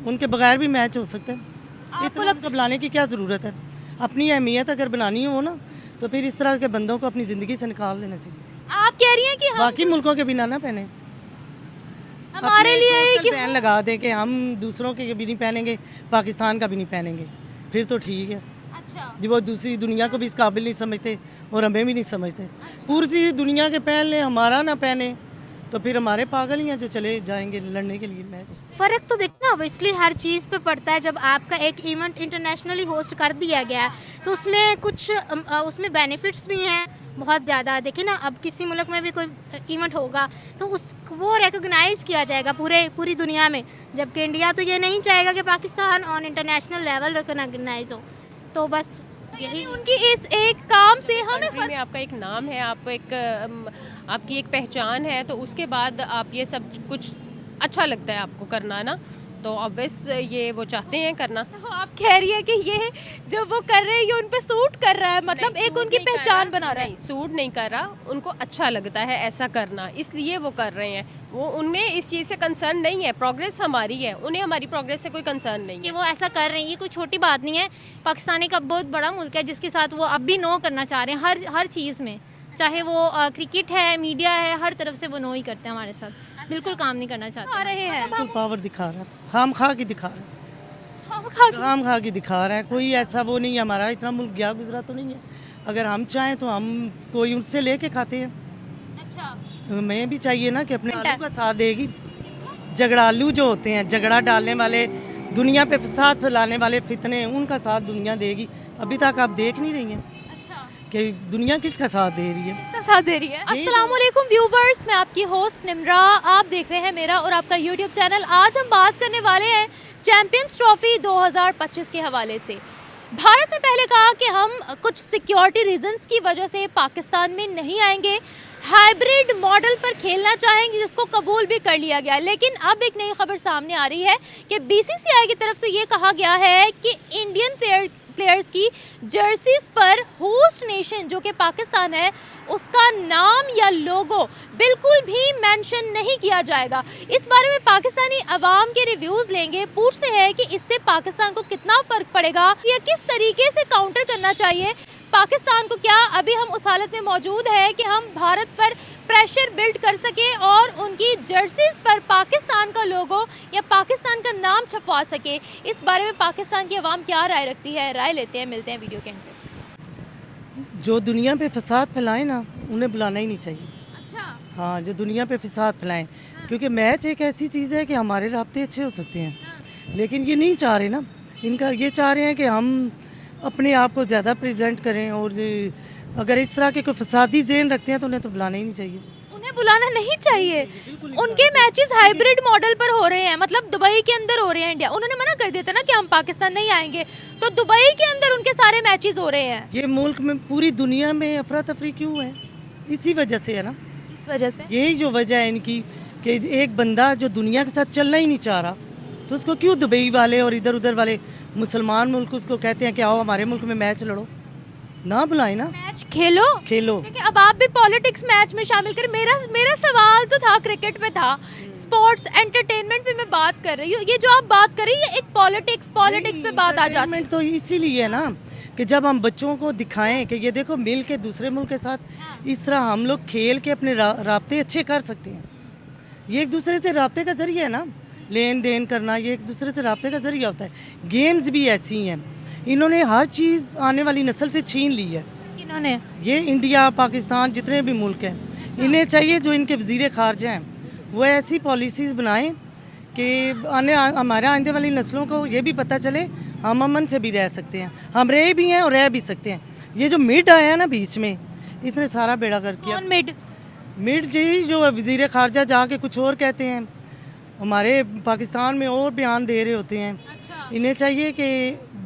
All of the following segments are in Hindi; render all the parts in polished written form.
उनके बगैर भी मैच हो सकता है। आपको इतना उनको बुलाने की क्या ज़रूरत है? अपनी अहमियत अगर बनानी हो ना, तो फिर इस तरह के बंदों को अपनी ज़िंदगी से निकाल देना चाहिए। आप कह रही हैं कि हम बाकी मुल्कों के बिना ना पहने, हमारे अपने लिए टोटल कि बैन लगा दें कि हम दूसरों के भी नहीं पहनेंगे, पाकिस्तान का भी नहीं पहनेंगे, फिर तो ठीक है। अच्छा जी, वो दूसरी दुनिया को भी इस काबिल नहीं समझते और हमें भी नहीं समझते। पूरी दुनिया के पहन लें, हमारा ना पहने, तो फिर हमारे पागल ही हैं जो चले जाएंगे लड़ने के लिए मैच। फ़र्क तो देखना ऑब्वियसली हर चीज़ पे पड़ता है। जब आपका एक इवेंट इंटरनेशनली होस्ट कर दिया गया है तो उसमें कुछ उसमें बेनिफिट्स भी हैं बहुत ज़्यादा। देखिए ना, अब किसी मुल्क में भी कोई इवेंट होगा तो उस वो रिकॉग्नाइज़ किया जाएगा पूरी दुनिया में, जबकि इंडिया तो ये नहीं चाहेगा कि Pakistan on international level recognise हो। तो बस यही उनकी इस एक काम से हमें कंट्री में आपका एक नाम है, आपको एक आपकी एक पहचान है, तो उसके बाद आप ये सब कुछ अच्छा लगता है आपको करना ना, तो ऑब्वियस ये वो चाहते हैं करना। आप कह रही है कि ये जो वो कर रहे हैं ये उन पे सूट कर रहा है, मतलब नहीं, एक सूट उनकी नहीं कर पहचान बना रहा है। नहीं, सूट नहीं कर रहा, उनको अच्छा लगता है ऐसा करना, इसलिए वो कर रहे हैं। वो उनमें इस चीज़ से कंसर्न नहीं है, प्रोग्रेस हमारी है, उन्हें हमारी प्रोग्रेस से कोई कंसर्न नहीं कि है। वो ऐसा कर रहे हैं, ये कोई छोटी बात नहीं है। पाकिस्तान एक बहुत बड़ा मुल्क है जिसके साथ वो अब भी नो करना चाह रहे हैं हर चीज़ में, चाहे वो क्रिकेट है, मीडिया है, हर तरफ से वो नो ही करते हैं हमारे साथ, बिल्कुल काम नहीं करना चाहते। आ रहे हैं बिल्कुल पावर दिखा रहा है, खाम खा की दिखा रहा है, खाम खा की दिखा रहा है। कोई ऐसा वो नहीं है, हमारा इतना मुल्क गया गुजरा तो नहीं है। अगर हम चाहें तो हम कोई उनसे लेके खाते हैं। अच्छा, हमें भी चाहिए ना कि अपने आलू का साथ देगी। झगड़ालू जो होते हैं, झगड़ा डालने वाले, दुनिया पे फसाद फैलाने वाले फितने, उनका साथ दुनिया देगी। अभी तक आप देख नहीं रही हैं अच्छा कि दुनिया किसका साथ दे रही है। इसका साथ दे रही है। अस्सलाम वालेकुम व्यूवर्स, मैं आपकी होस्ट निम्रा, आप देख रहे हैं मेरा और आपका यूट्यूब चैनल। आज हम बात करने वाले हैं चैंपियंस ट्रॉफी 2025 के हवाले से। भारत ने पहले कहा कि हम कुछ सिक्योरिटी रीजंस की वजह से पाकिस्तान में नहीं आएंगे, हाइब्रिड मॉडल पर खेलना चाहेंगे, जिसको कबूल भी कर लिया गया। लेकिन अब एक नई खबर सामने आ रही है कि बीसीसीआई की तरफ से ये कहा गया है कि इंडियन प्लेयर्स की जर्सीज पर होस्ट नेशन जो कि पाकिस्तान है उसका नाम या लोगो बिल्कुल भी मेंशन नहीं किया जाएगा। इस बारे में पाकिस्तानी अवाम के रिव्यूज़ लेंगे, पूछते हैं कि इससे पाकिस्तान को कितना फ़र्क पड़ेगा या किस तरीके से काउंटर करना चाहिए पाकिस्तान को। क्या अभी हम उस हालत में मौजूद है कि हम भारत पर प्रेशर बिल्ड कर सके और उनकी जर्सीज पर पाकिस्तान का लोगो या पाकिस्तान का नाम छपवा सके? इस बारे में पाकिस्तान की आवाम क्या राय रखती है, राय लेते हैं, मिलते हैं वीडियो के एंड पे। जो दुनिया पे फसाद फैलाए ना, उन्हें बुलाना ही नहीं चाहिए। अच्छा, हाँ, जो दुनिया पे फसाद फैलाएं, क्योंकि मैच एक ऐसी चीज़ है कि हमारे राब्ते अच्छे हो सकते हैं, लेकिन ये नहीं चाह रहे ना। इनका ये चाह रहे हैं कि हम अपने आप को ज़्यादा प्रेजेंट करें, और अगर इस तरह के कोई फसादी ज़हन रखते हैं तो उन्हें तो बुलाना ही नहीं चाहिए। उन्हें बुलाना नहीं चाहिए। उनके मैचेस हाइब्रिड मॉडल पर हो रहे हैं, मतलब दुबई के अंदर हो रहे हैं। इंडिया उन्होंने मना कर दिया था ना कि हम पाकिस्तान नहीं आएंगे, तो दुबई के अंदर उनके सारे मैचेस हो रहे हैं। ये मुल्क में पूरी दुनिया में अफरा तफरी क्यों है? इसी वजह से है ना। इस वजह से यही जो वजह है इनकी कि एक बंदा जो दुनिया के साथ चलना ही नहीं चाह रहा, तो उसको क्यों दुबई वाले और इधर उधर वाले मुसलमान मुल्क उसको कहते हैं कि आओ हमारे मुल्क में मैच लड़ो। ना बुलाए ना, मैच खेलो खेलो। क्योंकि अब आप भी पॉलिटिक्स मैच में शामिल करें। मेरा सवाल तो था क्रिकेट पे था, स्पोर्ट्स एंटरटेनमेंट पे मैं बात कर रही हूँ। ये जो आप बात कर रही है एक पॉलिटिक्स पे बात आ जाती है। तो इसीलिए है ना कि जब हम बच्चों को दिखाएं कि ये देखो मिल के दूसरे मुल्क के साथ इस तरह हम लोग खेल के अपने राब्ते अच्छे कर सकते हैं। ये एक दूसरे से राब्ते का जरिया है ना, लेन देन करना, ये एक दूसरे से राब्ते का जरिया होता है। गेम्स भी ऐसी हैं, इन्होंने हर चीज़ आने वाली नस्ल से छीन ली है। इन्होंने ये इंडिया, पाकिस्तान, जितने भी मुल्क हैं, इन्हें चाहिए जो इनके वज़ीर ख़ारजा हैं वो ऐसी पॉलिसीज़ बनाएं कि हमारे आने वाली नस्लों को ये भी पता चले हम अमन से भी रह सकते हैं, हम रह भी हैं और रह भी सकते हैं। ये जो मिड आया ना बीच में, इसने सारा बेड़ा कर किया। मिड जी जो वज़ीर ख़ारजा जाके कुछ और कहते हैं, हमारे पाकिस्तान में और बयान दे रहे होते हैं। अच्छा, इन्हें चाहिए कि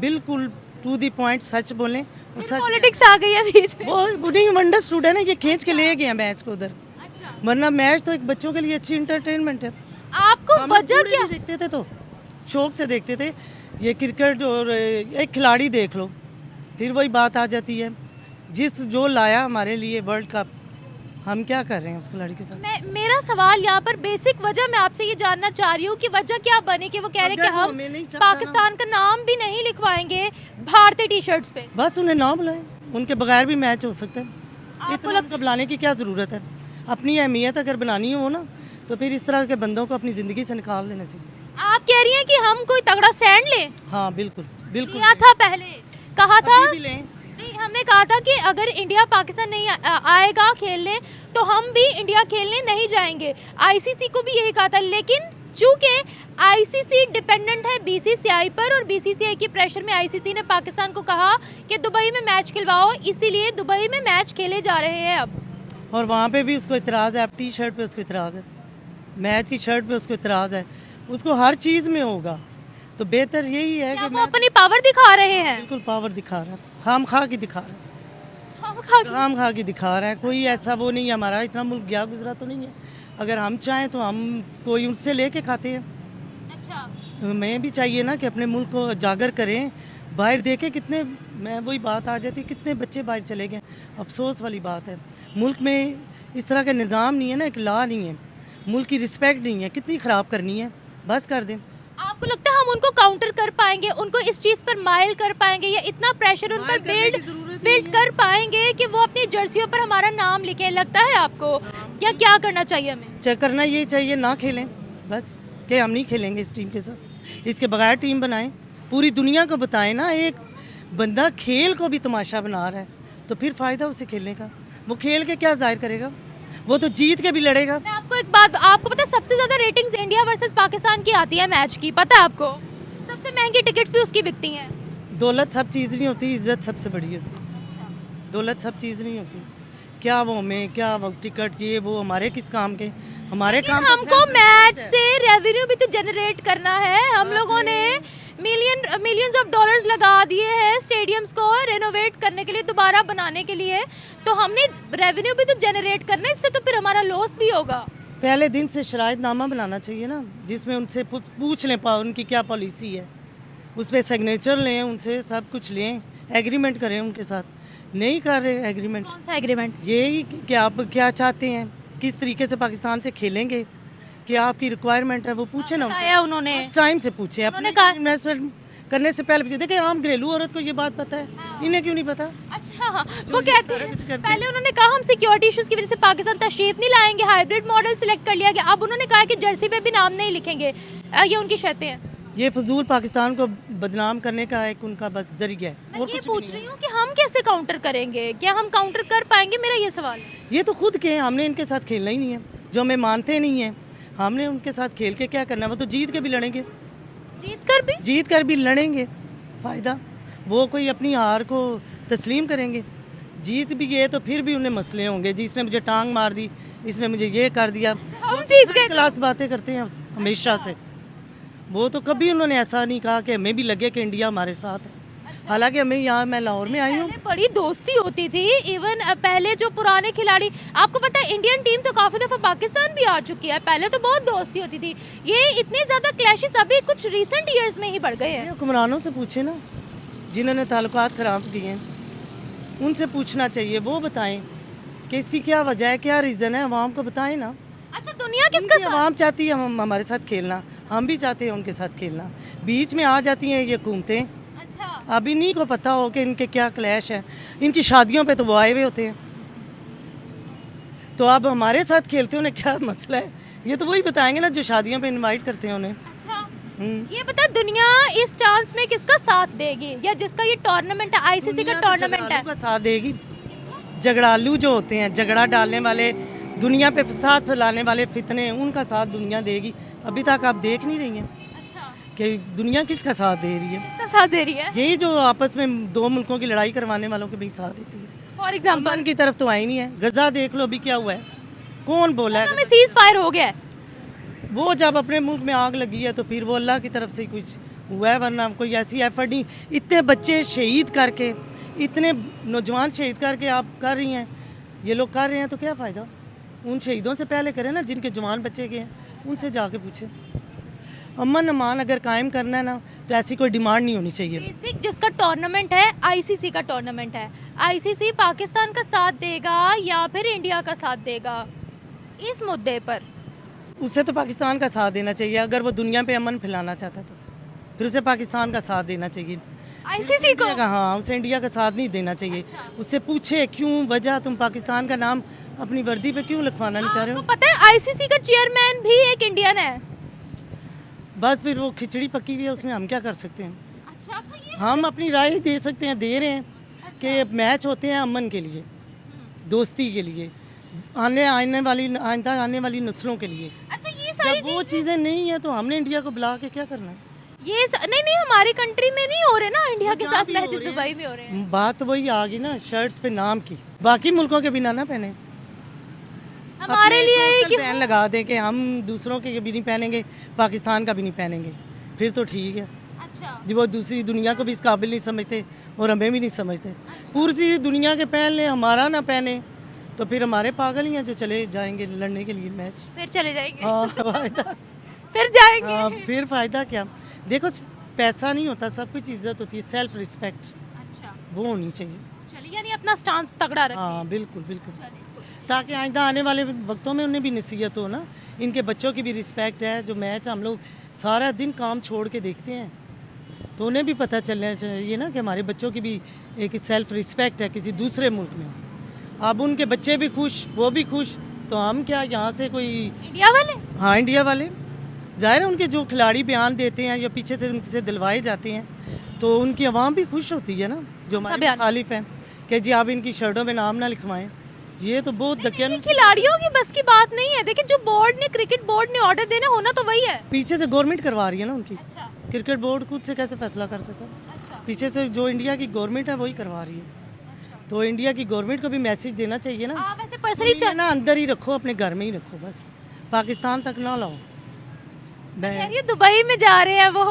बिल्कुल टू दी पॉइंट सच बोलें और सच। पॉलिटिक्स आ गई है बीच में। वो नहीं अंडरस्टूड है ना, ये खींच के ले गए हैं मैच को उधर, अच्छा, वरना मैच तो एक बच्चों के लिए अच्छी इंटरटेनमेंट है। आपको हम लोग वजह पूरे क्या? नहीं देखते थे तो शौक से देखते थे। ये क्रिकेट और एक खिलाड़ी देख लो, फिर वही बात आ जाती है, जिस जो लाया हमारे लिए वर्ल्ड कप, हम क्या कर रहे हैं उस खिलाड़ी के साथ? मेरा सवाल यहाँ पर बेसिक वजह मैं आपसे ये जानना चाह रही हूँ कि वजह क्या बने कि वो कह रहे हैं कि अगर वो हम हमें नहीं चाहता पाकिस्तान का नाम भी नहीं लिखवाएंगे भारतीय टी शर्ट्स पे। बस उन्हें ना बुलाएं, उनके बगैर भी मैच हो सकता है। आपको इतना उनका बुलाने की क्या ज़रूरत है? अपनी अहमियत अगर बनानी हो ना तो फिर इस तरह के बंदों को अपनी ज़िंदगी से निकाल देना चाहिए। आप कह रही हैं कि हम कोई तगड़ा स्टैंड लें? हाँ बिल्कुल बिल्कुल। लिया था पहले, कहा था अभी भी लें। नहीं, हमने कहा था कि अगर इंडिया पाकिस्तान नहीं आएगा खेलने तो हम भी इंडिया खेलने नहीं जाएंगे। आईसीसी को भी यही कहा था, लेकिन चूंकि आईसीसी डिपेंडेंट है बीसीसीआई पर और बीसीसीआई की प्रेशर में आईसीसी ने पाकिस्तान को कहा कि दुबई में मैच खिलवाओ, इसीलिए दुबई में मैच खेले जा रहे हैं अब। और वहाँ पे भी उसको इतराज़ है, अब टी शर्ट पे उसको इतराज़ है, मैच की शर्ट पे उसको इतराज़ है, उसको हर चीज़ में होगा। तो बेहतर यही है क्या कि वो अपनी पावर दिखा रहे हैं? बिल्कुल पावर दिखा रहा है, खाम खा की दिखा रहा है, हम खा के- खाम खा की दिखा रहा है। कोई ऐसा वो नहीं है, हमारा इतना मुल्क गया गुजरा तो नहीं है। अगर हम चाहें तो हम कोई उनसे लेके खाते हैं। अच्छा, हमें भी चाहिए ना कि अपने मुल्क को उजागर करें। बाहर देखे कितने, मैं वही बात आ जाती, कितने बच्चे बाहर चले गए। अफसोस वाली बात है, मुल्क में इस तरह का निज़ाम नहीं है ना, एक लॉ नहीं है, मुल्क की रिस्पेक्ट नहीं है। कितनी ख़राब करनी है, बस कर दें। आपको लगता है हम उनको काउंटर कर पाएंगे, उनको इस चीज पर माइल कर पाएंगे या इतना प्रेशर उन पर माइल करने की ज़रूरत ही बिल्ड नहीं कर पाएंगे कि वो अपनी जर्सियों पर हमारा नाम लिखें? लगता है आपको? या क्या करना चाहिए हमें? चेक करना ये चाहिए, ना खेलें बस, कि हम नहीं खेलेंगे इस टीम के साथ, इसके बगैर टीम बनाएं, पूरी दुनिया को बताएं ना। एक बंदा खेल को भी तमाशा बना रहा है तो फिर फ़ायदा उसे खेलने का। वो खेल के क्या जाहिर करेगा? वो तो जीत के भी लड़ेगा। मैं आपको एक बात, आपको पता है सबसे ज्यादा रेटिंग्स इंडिया वर्सेस पाकिस्तान की आती है मैच की, पता है आपको? सबसे महंगी टिकट्स भी उसकी बिकती हैं। दौलत सब चीज़ नहीं होती, इज्जत सबसे बड़ी होती है। दौलत सब चीज़ नहीं होती। क्या वो में क्या वो टिकट, ये वो हमारे किस काम के? हमारे काम तो हमको self-respect मैच है। से रेवेन्यू भी तो जनरेट करना है। हम लोगों ने मिलियंस ऑफ डॉलर्स लगा दिए हैं स्टेडियम्स को रेनोवेट करने के लिए, दोबारा बनाने के लिए, तो हमने रेवेन्यू भी तो जनरेट करना है, इससे तो फिर हमारा लॉस भी होगा। पहले दिन से शरायतनामा बनाना चाहिए ना, जिसमें उनसे पूछ लें उनकी क्या पॉलिसी है, उस पर सिग्नेचर लें, उनसे सब कुछ लें, एग्रीमेंट करें उनके साथ। नहीं कर रहे एग्रीमेंट। कौन सा एग्रीमेंट? यही कि आप क्या चाहते हैं, किस तरीके से पाकिस्तान से खेलेंगे, क्या आपकी रिक्वायरमेंट है, वो पूछे ना बताया उन्होंने। टाइम से पूछे। उन्होंने अपने कहा- इन्वेस्टमेंट करने से पहले पूछे। देखिए आम घरेलू औरत को ये बात पता है, इन्हें क्यों नहीं पता? अच्छा, वो ये कहते सारा हैं कुछ करते पहले उन्होंने कहा हम सिक्योरिटी इश्यूज की वजह से पाकिस्तान तशरीफ नहीं लाएंगे, हाइब्रिड मॉडल सिलेक्ट कर लिया गया। अब उन्होंने कहा कि जर्सी पे भी नाम नहीं लिखेंगे। ये उनकी शर्तें हैं। ये फजूल पाकिस्तान को बदनाम करने का एक उनका बस जरिया है, मैं और ये कुछ भी पूछ नहीं रही हूँ कि हम कैसे काउंटर करेंगे? क्या हम काउंटर कर पाएंगे? मेरा ये सवाल है। है। ये तो खुद के हैं, हमने इनके साथ खेलना ही नहीं है, जो हमें मानते नहीं है। हमने उनके साथ खेल के क्या करना है? वो तो जीत के भी लड़ेंगे, जीत कर भी लड़ेंगे, फ़ायदा। वो कोई अपनी हार को तस्लीम करेंगे? जीत भी गए तो फिर भी उन्हें मसले होंगे, जी इसने मुझे टांग मार दी, इसने मुझे ये कर दिया। हम जीत गए। क्लास बातें करते हैं हमेशा से। वो तो कभी उन्होंने ऐसा नहीं कहा कि हमें भी लगे कि इंडिया हमारे साथ है। हालांकि हमें यहाँ, मैं लाहौर में आई हूँ, पहले बड़ी दोस्ती होती थी। इवन पहले जो पुराने खिलाड़ी, आपको पता है इंडियन टीम तो काफ़ी दफ़ा पाकिस्तान भी आ चुकी है, पहले तो बहुत दोस्ती होती थी। ये इतने ज़्यादा क्लैशेस अभी कुछ रिसेंट ईयर्स में ही बढ़ गए हैं। हुक्मरानों से पूछे ना, जिन्होंने ताल्लुकात ख़राब किए हैं, उनसे पूछना चाहिए। वो बताएं कि इसकी क्या वजह है, क्या रीज़न है, आवाम को बताएं ना। अच्छा, दुनिया किसका उनकी आवाम चाहती है हम हमारे साथ खेलना, हम भी चाहते हैं उनके साथ खेलना। बीच में आ जाती हैं ये हुकूमतें। अच्छा, अब इन्हीं को पता हो कि इनके क्या क्लैश है। इनकी शादियों पे तो वो आए हुए होते हैं, तो अब हमारे साथ खेलते उन्हें क्या मसला है? ये तो वही बताएंगे ना जो शादियों पे इनवाइट करते हैं उन्हें। अच्छा, हम्म। ये बता दुनिया इस चांस में किसका साथ देगी, या जिसका ये टूर्नामेंट है, आईसीसी का दुनिया तो टूर्नामेंट है? झगड़ालू का साथ देगी। झगड़ालू जो होते हैं, झगड़ा डालने वाले, दुनिया पे फसाद फैलाने वाले, फितने, उनका साथ दुनिया देगी। अभी तक आप देख नहीं रही हैं अच्छा, कि दुनिया किसका साथ दे रही है। किसका साथ दे रही है? यही जो आपस में दो मुल्कों की लड़ाई करवाने वालों के भी साथ देती है। फॉर एग्जाम्पल अमन की तरफ तो आई नहीं है। गजा देख लो अभी क्या हुआ है, कौन बोला है? में सीज फायर हो गया है। वो जब अपने मुल्क में आग लगी है तो फिर वो अल्लाह की तरफ से कुछ हुआ है, वरना कोई ऐसी एफर्ट नहीं। इतने बच्चे शहीद करके, इतने नौजवान शहीद करके आप कर रही हैं, ये लोग कर रहे हैं, तो क्या फ़ायदा? उन शहीदों से पहले करें ना, जिनके जवान बच्चे गए हैं, उनसे जाके पूछें। अमन अमान अगर कायम करना है ना, तो ऐसी कोई डिमांड नहीं होनी चाहिए। बेसिक जिसका टूर्नामेंट है आईसीसी का टूर्नामेंट है, आईसीसी पाकिस्तान का साथ देगा या फिर इंडिया का साथ देगा इस मुद्दे पर? उसे तो पाकिस्तान का साथ देना चाहिए। अगर वो दुनिया पे अमन फैलाना चाहता तो फिर उसे पाकिस्तान का साथ देना चाहिए। आईसीसी को? हाँ, उसे इंडिया का साथ नहीं देना चाहिए। उससे पूछे क्यों वजह, तुम पाकिस्तान का नाम अपनी वर्दी पे क्यों लिखवाना नहीं चाह रहे हो? आपको पता है आईसीसी का चेयरमैन भी एक इंडियन है। बस फिर वो खिचड़ी पकी हुई है, उसमें हम क्या कर सकते हैं? अच्छा, तो ये हम अपनी राय दे सकते हैं, दे रहे हैं कि मैच होते हैं अमन के लिए, दोस्ती के लिए, आइंदा आने वाली नस्लों के लिए। अच्छा, ये सारी जब वो चीज़ें नहीं है तो हमने इंडिया को बुला के क्या करना है? नहीं हमारी कंट्री में नहीं हो रहे ना, इंडिया के जहाँ साथ भी हो मैचेस रहे हैं। दुबई में हो रहे हैं। बात वही आ गई ना, शर्ट्स पे नाम की, बाकी मुल्कों के बिना ना पहने। हमारे अपने लिए टोटल कि बैन लगा दें कि हम दूसरों के भी नहीं पहनेंगे, पाकिस्तान का भी नहीं पहनेंगे, फिर तो ठीक है। अच्छा, जी, वो दूसरी दुनिया को भी इस काबिल नहीं समझते और हमें भी नहीं समझते। पूरी दुनिया के पहन लें, हमारा ना पहने, तो फिर हमारे पागल ही हैं जो चले जाएंगे लड़ने के लिए मैच। फिर चले जाएंगे। हाँ, फायदा फिर जाएंगे। हाँ, फिर फ़ायदा क्या? देखो, पैसा नहीं होता, सब कुछ इज्जत होती है, सेल्फ रिस्पेक्ट अच्छा, वो होनी चाहिए। चलिए, यानी अपना स्टांस तगड़ा रखें। हाँ, बिल्कुल बिल्कुल, ताकि आइंदा आने वाले वक्तों में उन्हें भी नसीहत हो ना। इनके बच्चों की भी रिस्पेक्ट है। जो मैच हम लोग सारा दिन काम छोड़ के देखते हैं, तो उन्हें भी पता चलना चाहिए ना कि हमारे बच्चों की भी एक सेल्फ रिस्पेक्ट है किसी दूसरे मुल्क में। अब उनके बच्चे भी खुश, वो भी खुश, तो हम क्या यहाँ से कोई? इंडिया वाले? हाँ, इंडिया वाले। ज़ाहिर है उनके जो खिलाड़ी बयान देते हैं या पीछे से उनसे दिलवाए जाते हैं, तो उनकी आवाम भी खुश होती है ना, जो हमारे बयान। मुखालिफ हैं कि जी आप इनकी शर्टों में नाम ना लिखवाएं। ये तो बहुत दकियन। ये खिलाड़ियों की बस की बात नहीं है। देखिए, जो बोर्ड ने, क्रिकेट बोर्ड ने ऑर्डर देना होना तो वही है। पीछे से गवर्नमेंट करवा रही है ना उनकी। अच्छा, क्रिकेट बोर्ड खुद से कैसे फैसला कर सकता है? अच्छा, पीछे से जो इंडिया की गवर्नमेंट है वही करवा रही है। तो इंडिया की गवर्नमेंट को भी मैसेज देना चाहिए ना, आप ऐसे पर्सनली ये ना अंदर ही रखो, अपने घर में ही रखो, बस पाकिस्तान तक ना लाओ। मैं ये दुबई में जा रहे हैं वो।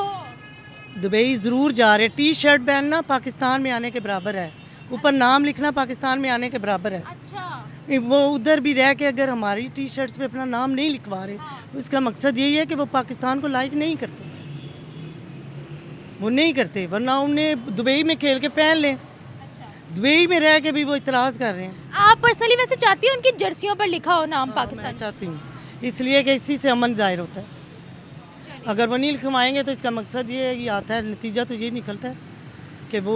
दुबई ज़रूर जा रहे। टी शर्ट पहनना पाकिस्तान में आने के बराबर है, ऊपर नाम लिखना पाकिस्तान में आने के बराबर है। अच्छा, वो उधर भी रह के अगर हमारी टी शर्ट्स पे अपना नाम नहीं लिखवा रहे, उसका मकसद यही है कि वो पाकिस्तान को लाइक नहीं करते, वो नहीं करते। वरना उन्हें दुबई में खेल के पहन लें, दुबई में रह के भी वो इतराज़ कर रहे हैं। आप पर्सनली वैसे चाहती हैं उनकी जर्सियों पर लिखा हो नाम मैं पाकिस्तान? चाहती हूँ, इसलिए कि इसी से अमन जाहिर होता है। अगर वो नहीं लिखवाएंगे तो इसका मकसद ये है कि आता है, नतीजा तो ये निकलता है कि वो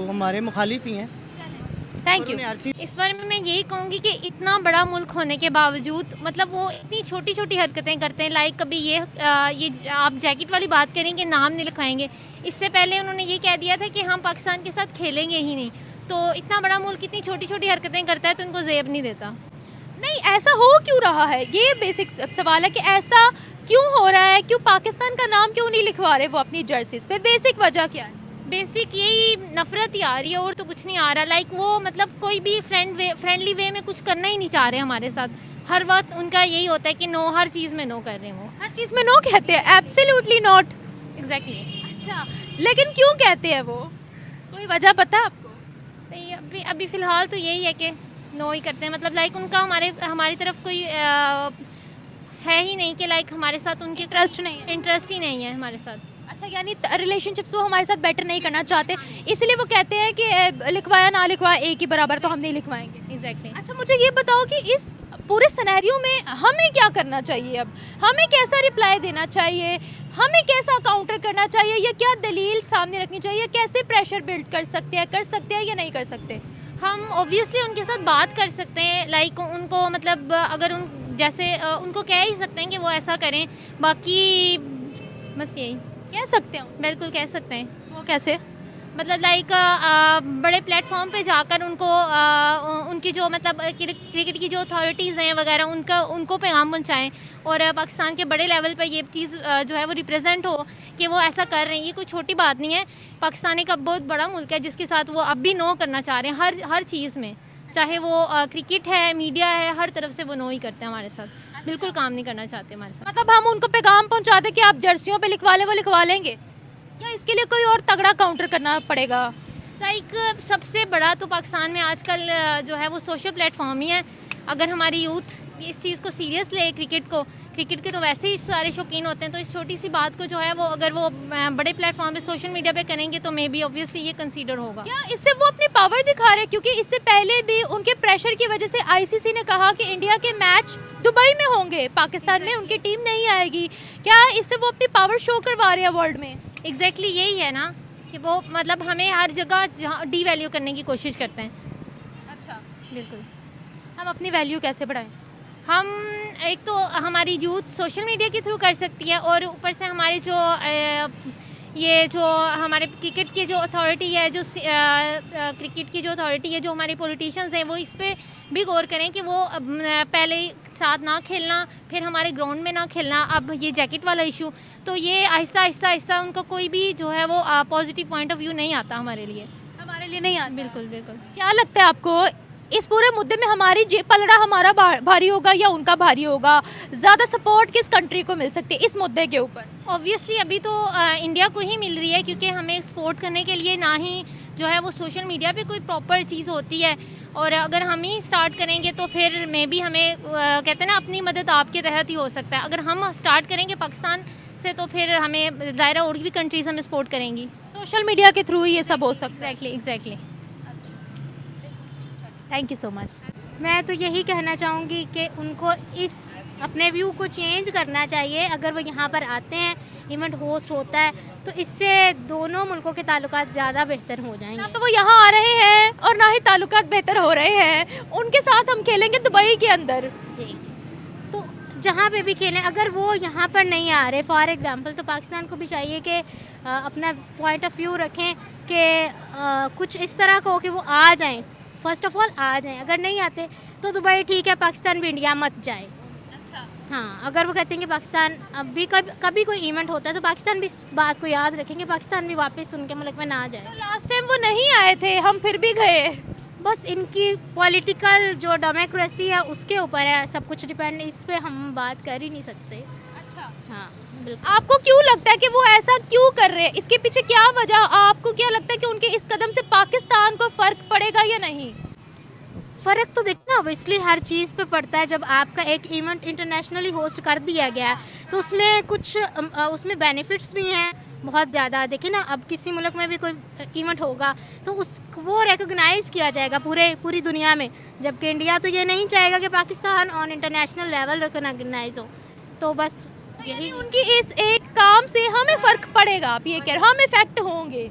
हमारे मुखालिफ ही हैं। Thank you. उन्हें हर चीज़ इस बारे में मैं यही कहूँगी कि इतना बड़ा मुल्क होने के बावजूद मतलब वो इतनी छोटी छोटी हरकतें करते हैं। लाइक कभी ये आप जैकेट वाली बात करें कि नाम नहीं लिखवाएंगे, इससे पहले उन्होंने ये कह दिया था कि हम पाकिस्तान के साथ खेलेंगे ही नहीं। तो इतना बड़ा मुल्क इतनी छोटी छोटी हरकतें करता है तो उनको ज़ेब नहीं देता। नहीं, ऐसा हो क्यों रहा है? ये बेसिक सवाल है कि ऐसा क्यों हो रहा है, क्यों पाकिस्तान का नाम क्यों नहीं लिखवा रहे वो अपनी जर्सीज पे? बेसिक वजह क्या है? बेसिक यही नफरत ही आ रही है और तो कुछ नहीं आ रहा। लाइक वो मतलब कोई भी फ्रेंडली वे में कुछ करना ही नहीं चाह रहे हमारे साथ। हर वक्त उनका यही होता है कि नो, हर चीज़ में नो कर रहे हैं वो। हर चीज़ में नो कहते हैं? Absolutely not. एग्जैक्टली। अच्छा, लेकिन क्यों कहते हैं वो? कोई वजह पता है आपको? अभी फ़िलहाल तो यही है कि नो ही करते हैं। मतलब लाइक उनका हमारी तरफ कोई है ही नहीं कि लाइक हमारे साथ उनके इंटरेस्ट नहीं है। इंटरेस्ट ही नहीं है हमारे साथ। अच्छा, यानी रिलेशनशिप्स वो हमारे साथ बेटर नहीं करना चाहते, इसलिए वो कहते हैं कि लिखवाया ना लिखवाया एक ही बराबर, तो हम नहीं लिखवाएंगे। एग्जैक्टली। अच्छा, मुझे ये बताओ कि इस पूरे सिनेरियो में हमें क्या करना चाहिए? अब हमें कैसा रिप्लाई देना चाहिए, हमें कैसा काउंटर करना चाहिए, या क्या दलील सामने रखनी चाहिए, कैसे प्रेशर बिल्ड कर सकते हैं या नहीं कर सकते? हम ऑब्वियसली उनके साथ बात कर सकते हैं। लाइक उनको मतलब अगर उनको कह ही सकते हैं कि वो ऐसा करें। बाकी बस यही कह सकते हैं? बिल्कुल कह सकते हैं। वो कैसे? मतलब लाइक बड़े प्लेटफॉर्म पे जाकर उनको उनकी जो मतलब क्रिकेट की जो अथॉरिटीज़ हैं वगैरह उनको पैगाम पहुंचाएं और पाकिस्तान के बड़े लेवल पे ये चीज़ जो है वो रिप्रेजेंट हो कि वो ऐसा कर रहे हैं। ये कोई छोटी बात नहीं है। पाकिस्तान एक अब बहुत बड़ा मुल्क है जिसके साथ वो अब भी नो करना चाह रहे हैं हर चीज़ में, चाहे वो क्रिकेट है, मीडिया है, हर तरफ से वो नो ही करते हैं हमारे साथ। बिल्कुल काम नहीं करना चाहते हमारे साथ। मतलब हम उनको पैगाम पहुंचाते कि आप जर्सियों पे लिखवा लें, वो लिखवा लेंगे, या इसके लिए कोई और तगड़ा काउंटर करना पड़ेगा? लाइक सबसे बड़ा तो पाकिस्तान में आजकल जो है वो सोशल प्लेटफॉर्म ही है। अगर हमारी यूथ इस चीज़ को सीरियस ले क्रिकेट को क्रिकेट के तो वैसे ही सारे शौकीन होते हैं, तो इस छोटी सी बात को जो है वो अगर वो बड़े प्लेटफॉर्म पे सोशल मीडिया पे करेंगे तो मे बी ऑब्वियसली ये कंसीडर होगा। क्या इससे वो अपनी पावर दिखा रहे हैं? क्योंकि इससे पहले भी उनके प्रेशर की वजह से आईसीसी ने कहा कि इंडिया के मैच दुबई में होंगे, पाकिस्तान में उनकी टीम नहीं आएगी। क्या इससे वो अपनी पावर शो करवा रहे हैं वर्ल्ड में? एग्जैक्टली यही है ना कि वो मतलब हमें हर जगह डीवैल्यू करने की कोशिश करते हैं। अच्छा, बिल्कुल। हम अपनी वैल्यू कैसे बढ़ाएं? हम एक तो हमारी यूथ सोशल मीडिया के थ्रू कर सकती है, और ऊपर से हमारे जो ये जो हमारे क्रिकेट की जो अथॉरिटी है, जो क्रिकेट की जो अथॉरिटी है, जो हमारे पॉलिटिशियंस हैं, वो इस पे भी गौर करें कि वो पहले साथ ना खेलना, फिर हमारे ग्राउंड में ना खेलना। अब ये जैकेट वाला इशू, तो ये आहिस्ता आहिस्ता आहिस्ता उनका कोई भी जो है वो पॉजिटिव पॉइंट ऑफ व्यू नहीं आता हमारे लिए। हमारे लिए नहीं आता। बिल्कुल बिल्कुल। क्या लगता है आपको इस पूरे मुद्दे में हमारी पलड़ा हमारा भारी होगा या उनका भारी होगा? ज़्यादा सपोर्ट किस कंट्री को मिल सकती है इस मुद्दे के ऊपर? ऑब्वियसली अभी तो इंडिया को ही मिल रही है, क्योंकि हमें सपोर्ट करने के लिए ना ही जो है वो सोशल मीडिया पे कोई प्रॉपर चीज़ होती है, और अगर हम ही स्टार्ट करेंगे तो फिर मे बी हमें कहते हैं ना अपनी मदद आपके तहत ही हो सकता है। अगर हम स्टार्ट करेंगे पाकिस्तान से तो फिर हमें दायरा और भी कंट्रीज़ हमें सपोर्ट करेंगी। सोशल मीडिया के थ्रू ही ये सब हो सकता है। Exactly. Thank you so much. मैं तो यही कहना चाहूँगी कि उनको इस अपने व्यू को चेंज करना चाहिए। अगर वो यहाँ पर आते हैं, इवेंट होस्ट होता है, तो इससे दोनों मुल्कों के ताल्लुकात ज़्यादा बेहतर हो जाएंगे। ना तो वो यहाँ आ रहे हैं और ना ही ताल्लुकात बेहतर हो रहे हैं। उनके साथ हम खेलेंगे दुबई के अंदर। जी, तो जहाँ पे भी खेलें, अगर वो यहाँ पर नहीं आ रहे फॉर एग्जांपल, तो पाकिस्तान को भी चाहिए कि अपना पॉइंट ऑफ व्यू रखें कि कुछ इस तरह का हो कि वो आ जाएं। फर्स्ट ऑफ ऑल आ जाएं, अगर नहीं आते तो दुबई ठीक है, पाकिस्तान भी इंडिया मत जाए। अच्छा। हाँ, अगर वो कहते हैं कि पाकिस्तान अब भी कभी कोई इवेंट होता है तो पाकिस्तान भी इस बात को याद रखेंगे, पाकिस्तान भी वापस उनके मुल्क में ना जाए। तो लास्ट टाइम वो नहीं आए थे, हम फिर भी गए। बस इनकी पॉलिटिकल जो डेमोक्रेसी है उसके ऊपर है सब कुछ डिपेंड, इस पे हम बात कर ही नहीं सकते। अच्छा, हाँ बिल्कुल। आपको क्यों लगता है कि वो ऐसा क्यों कर रहे हैं? इसके पीछे क्या वजह? आपको क्या लगता है कि उनके इस कदम से पाकिस्तान को फर्क पड़ेगा या नहीं? फ़र्क तो देखना ऑब्वियसली हर चीज़ पे पड़ता है। जब आपका एक इवेंट इंटरनेशनली होस्ट कर दिया गया है तो उसमें कुछ उसमें बेनिफिट्स भी हैं बहुत ज़्यादा। देखिए ना, अब किसी मुल्क में भी कोई इवेंट होगा तो वो रिकॉग्नाइज़ किया जाएगा पूरी दुनिया में, जबकि इंडिया तो ये नहीं चाहेगा कि Pakistan on international level recognise हो। तो बस यही उनकी इस एक काम से हमें फर्क पड़ेगा, आप ये कह रहे, हम इफेक्ट होंगे?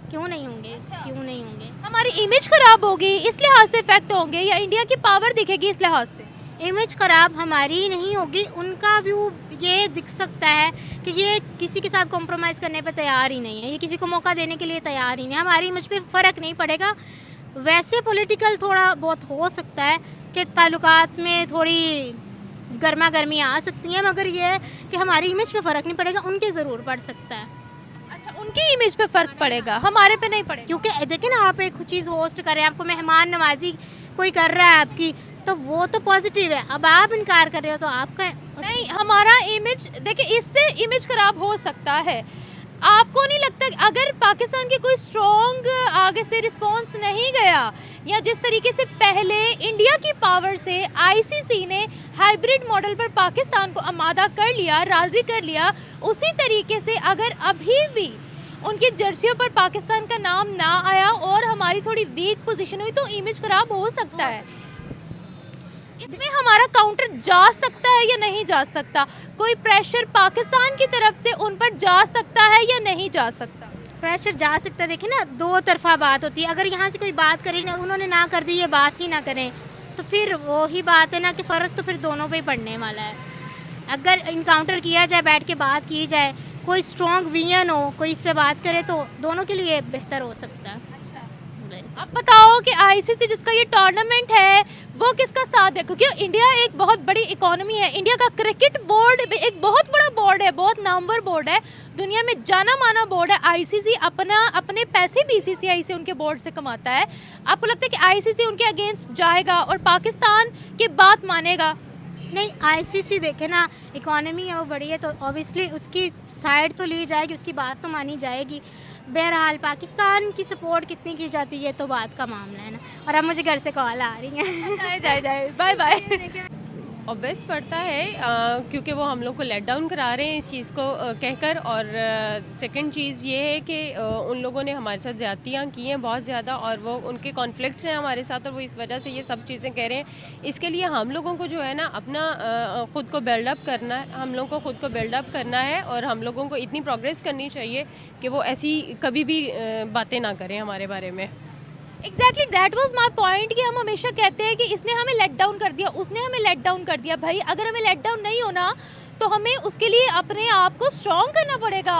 क्यों नहीं होंगे? क्यों नहीं होंगे? हमारी इमेज खराब होगी इस लिहाज से इफेक्ट होंगे, या इंडिया की पावर दिखेगी इस लिहाज से? इमेज ख़राब हमारी नहीं होगी, उनका व्यू ये दिख सकता है कि ये किसी के साथ कॉम्प्रोमाइज़ करने पे तैयार ही नहीं है, ये किसी को मौका देने के लिए तैयार ही नहीं है। हमारी इमेज पे फ़र्क नहीं पड़ेगा। वैसे पॉलिटिकल थोड़ा बहुत हो सकता है कि ताल्लुकात में थोड़ी गर्मा गर्मी आ सकती है, मगर ये है कि हमारी इमेज पे फ़र्क नहीं पड़ेगा, उनके ज़रूर पड़ सकता है। अच्छा, उनकी इमेज पे फर्क पड़ेगा, हमारे पे नहीं पड़ेगा। क्योंकि देखिए ना, आप एक चीज़ होस्ट कर रहे हैं, आपको मेहमान नवाजी कोई कर रहा है आपकी, तो वो तो पॉजिटिव है। अब आप इनकार कर रहे हो तो आपका नहीं, हमारा इमेज देखिए, इससे इमेज खराब हो सकता है। आपको नहीं लगता कि अगर पाकिस्तान के कोई स्ट्रॉन्ग आगे से रिस्पांस नहीं गया, या जिस तरीके से पहले इंडिया की पावर से आईसीसी ने हाइब्रिड मॉडल पर पाकिस्तान को आमादा कर लिया, राज़ी कर लिया, उसी तरीके से अगर अभी भी उनकी जर्सियों पर पाकिस्तान का नाम ना आया और हमारी थोड़ी वीक पोजीशन हुई, तो इमेज खराब हो सकता है। इसमें हमारा काउंटर जा सकता है या नहीं जा सकता? कोई प्रेशर पाकिस्तान की तरफ से उन पर जा सकता है या नहीं जा सकता? प्रेशर जा सकता है। देखिए ना, दो तरफा बात होती है। अगर यहाँ से कोई बात करी ना, उन्होंने ना कर दी, ये बात ही ना करें, तो फिर वो ही बात है ना कि फ़र्क तो फिर दोनों पे ही पड़ने वाला है। अगर इनकाउंटर किया जाए, बैठ के बात की जाए, कोई स्ट्रॉन्ग विजन हो, कोई इस पे बात करे, तो दोनों के लिए बेहतर हो सकता है। अब बताओ कि आईसीसी जिसका ये टूर्नामेंट है वो किसका साथ है? क्योंकि इंडिया एक बहुत बड़ी इकोनॉमी है, इंडिया का क्रिकेट बोर्ड एक बहुत बड़ा बोर्ड है, बहुत नामवर बोर्ड है, दुनिया में जाना माना बोर्ड है। आईसीसी अपने पैसे बीसीसीआई से, उनके बोर्ड से कमाता है। आपको लगता है कि आईसीसी उनके अगेंस्ट जाएगा और पाकिस्तान की बात मानेगा? नहीं, आईसीसी देखे ना, इकोनॉमी है वो बड़ी है, तो ऑब्वियसली उसकी साइड तो ली जाएगी, उसकी बात तो मानी जाएगी। बहरहाल पाकिस्तान की सपोर्ट कितनी की जाती है तो बात का मामला है ना। और अब मुझे घर से कॉल आ रही है। जाए बाय बाय। ऑब्वियस पड़ता है क्योंकि वो हम लोग को लेट डाउन करा रहे हैं इस चीज़ को कहकर। और सेकंड चीज़ ये है कि उन लोगों ने हमारे साथ ज़्यादतियाँ की हैं बहुत ज़्यादा, और वो उनके कॉन्फ्लिक्ट्स हैं हमारे साथ, और वो इस वजह से ये सब चीज़ें कह रहे हैं। इसके लिए हम लोगों को जो है ना अपना ख़ुद को बिल्डअप करना है, हम लोगों को ख़ुद को बिल्डअप करना है, और हम लोगों को इतनी प्रोग्रेस करनी चाहिए कि वो ऐसी कभी भी बातें ना करें हमारे बारे में। Exactly that was my point कि हम हमेशा कहते हैं कि इसने हमें लेट डाउन कर दिया, उसने हमें लेट डाउन कर दिया। भाई अगर हमें लेट डाउन नहीं होना तो हमें उसके लिए अपने आप को स्ट्रॉन्ग करना पड़ेगा,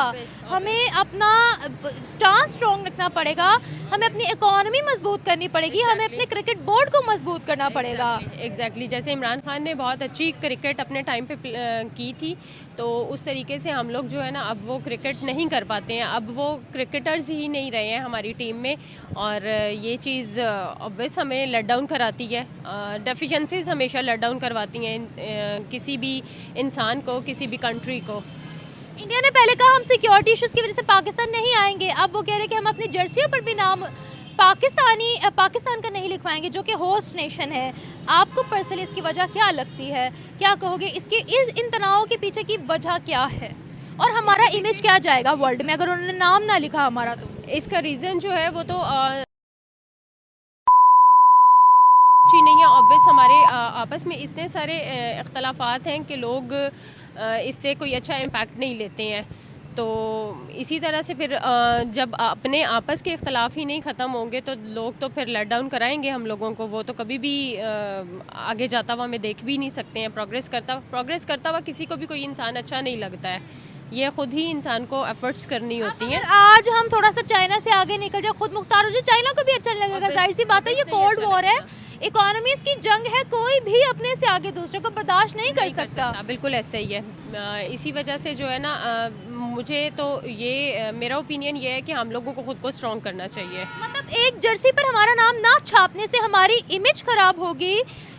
हमें अपना स्टांस स्ट्रॉन्ग रखना पड़ेगा, हमें अपनी इकोनॉमी मजबूत करनी पड़ेगी, हमें अपने क्रिकेट बोर्ड को मजबूत करना पड़ेगा। एग्जैक्टली जैसे इमरान खान ने बहुत अच्छी क्रिकेट अपने टाइम पे की थी, तो उस तरीके से हम लोग जो है ना अब वो क्रिकेट नहीं कर पाते हैं, अब वो क्रिकेटर्स ही नहीं रहे हैं हमारी टीम में, और ये चीज़ ऑब्वियस हमें लेट डाउन कराती है। डेफिशिएंसीज हमेशा लेट डाउन करवाती हैं किसी भी इंसान को, किसी भी कंट्री को। इंडिया ने पहले कहा हम सिक्योरिटी इश्यूज की वजह से पाकिस्तान नहीं आएंगे, अब वो कह रहे हैं कि हम अपनी जर्सियों पर भी नाम पाकिस्तान का नहीं लिखवाएंगे जो कि होस्ट नेशन है। आपको पर्सनली इसकी वजह क्या लगती है, क्या कहोगे इन तनावों के पीछे की वजह क्या है, और हमारा इमेज क्या जाएगा वर्ल्ड में अगर उन्होंने नाम ना लिखा हमारा? तो इसका रीज़न जो है वो तो अच्छी नहीं है। ऑब्वियस हमारे आपस में इतने सारे इख्तलाफात हैं कि लोग इससे कोई अच्छा इम्पैक्ट नहीं लेते हैं। तो इसी तरह से फिर जब अपने आपस के इख्तलाफ ही नहीं ख़त्म होंगे तो लोग तो फिर लेट डाउन कराएंगे हम लोगों को। वो तो कभी भी आगे जाता हुआ हमें देख भी नहीं सकते हैं। प्रोग्रेस करता हुआ किसी को भी कोई इंसान अच्छा नहीं लगता है, ये खुद ही इंसान को एफर्ट्स करनी होती हैं। आज हम थोड़ा सा चाइना से आगे निकल जाए, खुद मुख्तार हो जाए, चाइना को भी अच्छा नहीं लगेगा। जाहिर सी बात है ये कोल्ड वॉर है, इकोनॉमीज की जंग है, कोई भी अपने से आगे दूसरे को बर्दाश्त नहीं कर सकता। बिल्कुल ऐसे ही है। इसी वजह से जो है ना मुझे तो ये मेरा ओपिनियन ये है कि हम लोगों को खुद को स्ट्रॉन्ग करना चाहिए। मतलब एक जर्सी पर हमारा नाम ना छापने से हमारी इमेज खराब होगी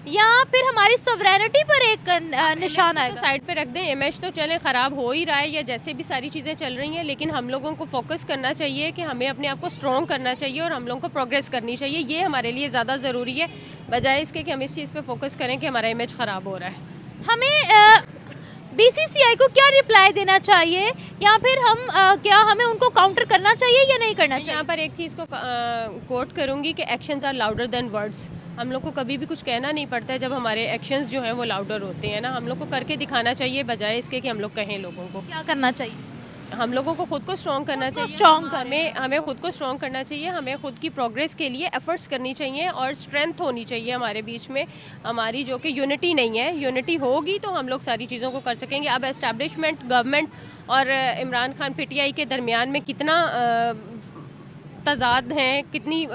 या फिर हमारी सॉवरेनिटी पर एक निशान आएगा? तो साइड पे रख दें, इमेज तो चले ख़राब हो ही रहा है या जैसे भी सारी चीज़ें चल रही हैं, लेकिन हम लोगों को फोकस करना चाहिए कि हमें अपने आप को स्ट्रॉन्ग करना चाहिए और हम लोगों को प्रोग्रेस करनी चाहिए। ये हमारे लिए ज़्यादा ज़रूरी है बजाय इसके कि हम इस चीज़ पे फोकस करें कि हमारा इमेज ख़राब हो रहा है। हमें बीसीसीआई को क्या रिप्लाई देना चाहिए, या फिर हम क्या हमें उनको काउंटर करना चाहिए या नहीं करना चाहिए? यहाँ पर एक चीज़ को कोट करूँगी कि actions are louder than words. हम लोग को कभी भी कुछ कहना नहीं पड़ता है जब हमारे एक्शंस जो हैं वो लाउडर होते हैं ना। हम लोग को करके दिखाना चाहिए बजाय इसके कि हम लोग कहें लोगों को। क्या करना चाहिए? हम लोगों को खुद को स्ट्रॉन्ग करना चाहिए। हमें खुद को स्ट्रॉन्ग करना चाहिए, हमें खुद की प्रोग्रेस के लिए एफर्ट्स करनी चाहिए और स्ट्रेंथ होनी चाहिए हमारे बीच में, हमारी जो कि यूनिटी नहीं है। यूनिटी होगी तो हम लोग सारी चीज़ों को कर सकेंगे। अब एस्टैब्लिशमेंट, गवर्नमेंट और इमरान खान पीटीआई के दरमियान में कितना तजाद हैं, कितनी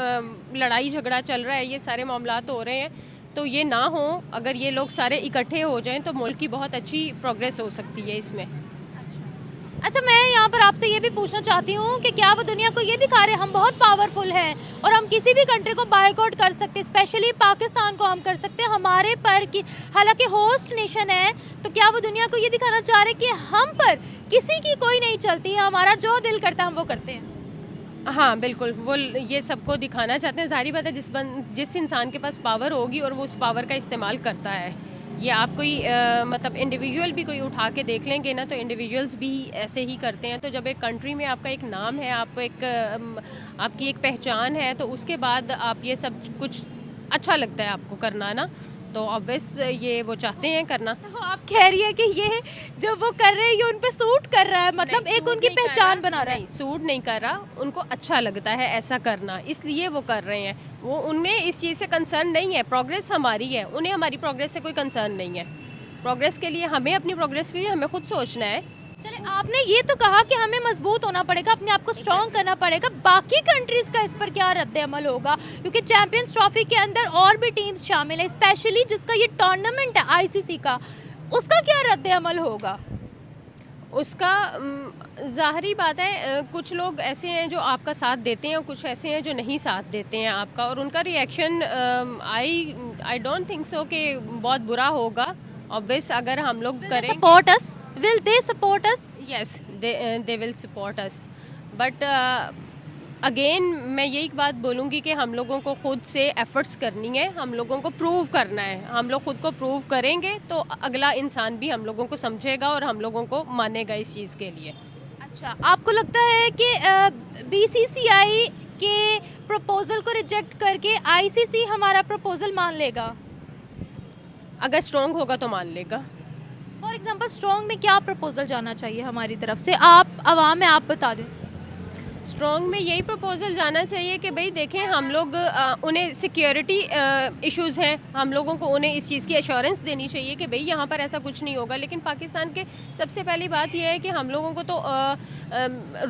लड़ाई झगड़ा चल रहा है, ये सारे मामलात हो रहे हैं। तो ये ना हो, अगर ये लोग सारे इकट्ठे हो जाएं तो मुल्क की बहुत अच्छी प्रोग्रेस हो सकती है इसमें। अच्छा, मैं यहाँ पर आपसे ये भी पूछना चाहती हूँ कि क्या वो दुनिया को ये दिखा रहे हम बहुत पावरफुल हैं और हम किसी भी कंट्री को बायकॉट कर सकते हैं, स्पेशली पाकिस्तान को हम कर सकते हैं हमारे पर कि हालांकि होस्ट नेशन है, तो क्या वो दुनिया को ये दिखाना चाह रहे कि हम पर किसी की कोई नहीं चलती, हमारा जो दिल करता है हम वो करते हैं? हाँ बिल्कुल, वो ये सबको दिखाना चाहते हैं। जाहिर बात है जिस इंसान के पास पावर होगी और वो उस पावर का इस्तेमाल करता है। ये आप कोई मतलब इंडिविजुअल भी कोई उठा के देख लेंगे ना तो इंडिविजुअल्स भी ऐसे ही करते हैं। तो जब एक कंट्री में आपका एक नाम है, आपकी एक पहचान है, तो उसके बाद आप ये सब कुछ अच्छा लगता है आपको करना ना, तो ऑब्वियस ये वो चाहते हैं करना। तो आप कह रही है कि ये जब वो कर रहे हैं ये उन पे सूट कर रहा है, मतलब एक उनकी पहचान बना रहा है? नहीं, सूट नहीं कर रहा, उनको अच्छा लगता है ऐसा करना, इसलिए वो कर रहे हैं। वो उनमें इस चीज़ से कंसर्न नहीं है, प्रोग्रेस हमारी है, उन्हें हमारी प्रोग्रेस से कोई कंसर्न नहीं है। प्रोग्रेस के लिए हमें, अपनी प्रोग्रेस के लिए हमें खुद सोचना है। चले, आपने ये तो कहा कि हमें मजबूत होना पड़ेगा, अपने आप को स्ट्रॉन्ग करना पड़ेगा। बाकी कंट्रीज का इस पर क्या रद्द अमल होगा, क्योंकि चैंपियंस ट्रॉफी के अंदर और भी टीम्स शामिल है, स्पेशली जिसका ये टूर्नामेंट है आईसीसी का, उसका क्या रद्द अमल होगा? उसका ज़ाहरी बात है, कुछ लोग ऐसे हैं जो आपका साथ देते हैं और कुछ ऐसे हैं जो नहीं साथ देते हैं आपका, और उनका reaction I don't think so कि बहुत बुरा होगा। ऑब्वियस अगर हम लोग करें, support us, will they support us? yes they will support us, but again मैं यही बात बोलूँगी कि हम लोगों को खुद से एफर्ट्स करनी है, हम लोगों को प्रूव करना है। हम लोग खुद को प्रूव करेंगे तो अगला इंसान भी हम लोगों को समझेगा और हम लोगों को मानेगा इस चीज़ के लिए। अच्छा, आपको लगता है कि बीसीसीआई के प्रपोजल को रिजेक्ट करके आईसीसी हमारा प्रपोजल मान लेगा? अगर स्ट्रॉन्ग होगा तो मान लेगा। फॉर एग्जांपल स्ट्रॉन्ग में क्या प्रपोजल जाना चाहिए हमारी तरफ से, आप आवाम में आप बता दें। स्ट्रॉन्ग में यही प्रपोजल जाना चाहिए कि भाई देखें हम लोग उन्हें सिक्योरिटी इश्यूज़ हैं, हम लोगों को उन्हें इस चीज़ की एश्योरेंस देनी चाहिए कि भाई यहाँ पर ऐसा कुछ नहीं होगा। लेकिन पाकिस्तान के सबसे पहली बात यह है कि हम लोगों को तो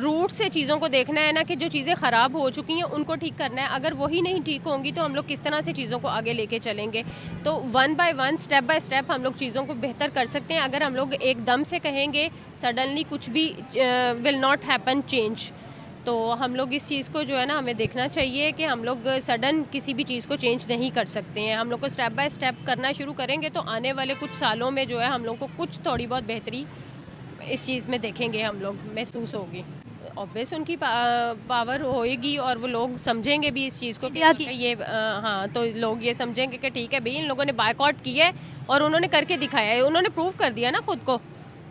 रूट से चीज़ों को देखना है ना, कि जो चीज़ें ख़राब हो चुकी हैं उनको ठीक करना है। अगर वही नहीं ठीक होंगी तो हम लोग किस तरह से चीज़ों को आगे लेके चलेंगे। तो one by one, step by step हम लोग चीज़ों को बेहतर कर सकते हैं। अगर हम लोग एकदम से कहेंगे सडनली कुछ भी विल नॉट हैपन चेंज। तो हम लोग इस चीज़ को जो है ना हमें देखना चाहिए कि हम लोग सडन किसी भी चीज़ को चेंज नहीं कर सकते हैं। हम लोग को स्टेप बाय स्टेप करना शुरू करेंगे तो आने वाले कुछ सालों में जो है हम लोग को कुछ थोड़ी बहुत बेहतरी इस चीज़ में देखेंगे, हम लोग महसूस होगी। ऑब्वियस उनकी पावर होएगी और वो लोग समझेंगे भी इस चीज़ को कि ये हाँ, तो लोग ये समझेंगे कि ठीक है भाई इन लोगों ने बायकॉट किया है और उन्होंने करके दिखाया है, उन्होंने प्रूव कर दिया ना खुद को।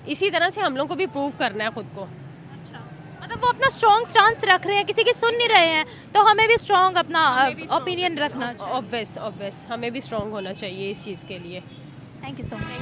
इसी तरह से हम लोग को भी प्रूव करना है खुद को। मतलब वो अपना स्ट्रॉन्ग स्टांस रख रहे हैं, किसी की सुन नहीं रहे हैं, तो हमें भी स्ट्रॉन्ग अपना ओपिनियन रखना चाहिए। ऑब्वियस हमें भी स्ट्रॉन्ग होना चाहिए इस चीज़ के लिए। Thank you so much.